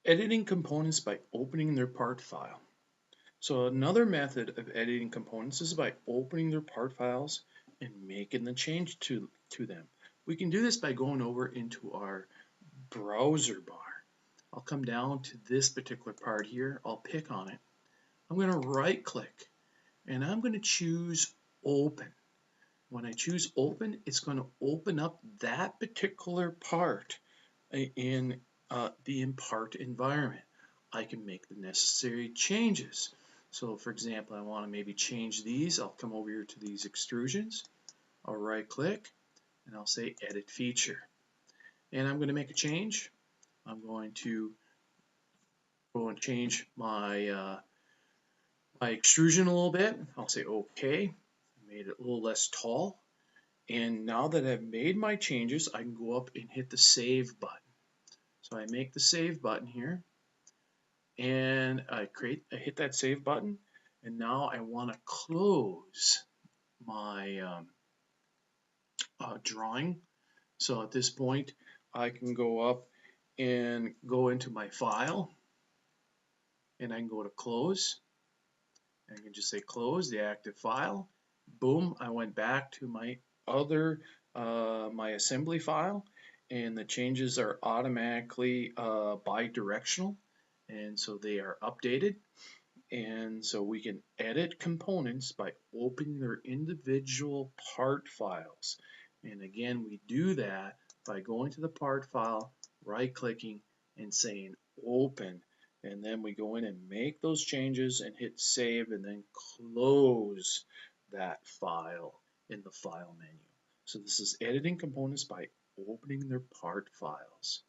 Editing components by opening their part file. So another method of editing components is by opening their part files and making the change to them. We can do this by going over into our browser bar. I'll come down to this particular part here. I'll pick on it. I'm going to right click and I'm going to choose open. When I choose open, it's going to open up that particular part in the impart environment. I can make the necessary changes. So for example, I want to maybe change these. I'll come over here to these extrusions. I'll right click and I'll say edit feature. And I'm going to make a change. I'm going to go and change my extrusion a little bit. I'll say okay. Made it a little less tall. And now that I've made my changes, I can go up and hit the save button. So I make the save button here and I hit that save button, and now I want to close my drawing. So at this point, I can go up and go into my file, and I can go to close. I can just say close the active file. Boom! I went back to my other my assembly file, and the changes are automatically bi-directional, and so they are updated. And so we can edit components by opening their individual part files. And again, we do that by going to the part file, right-clicking, and saying open. And then we go in and make those changes and hit save and then close that file in the file menu. So this is editing components by opening their part files.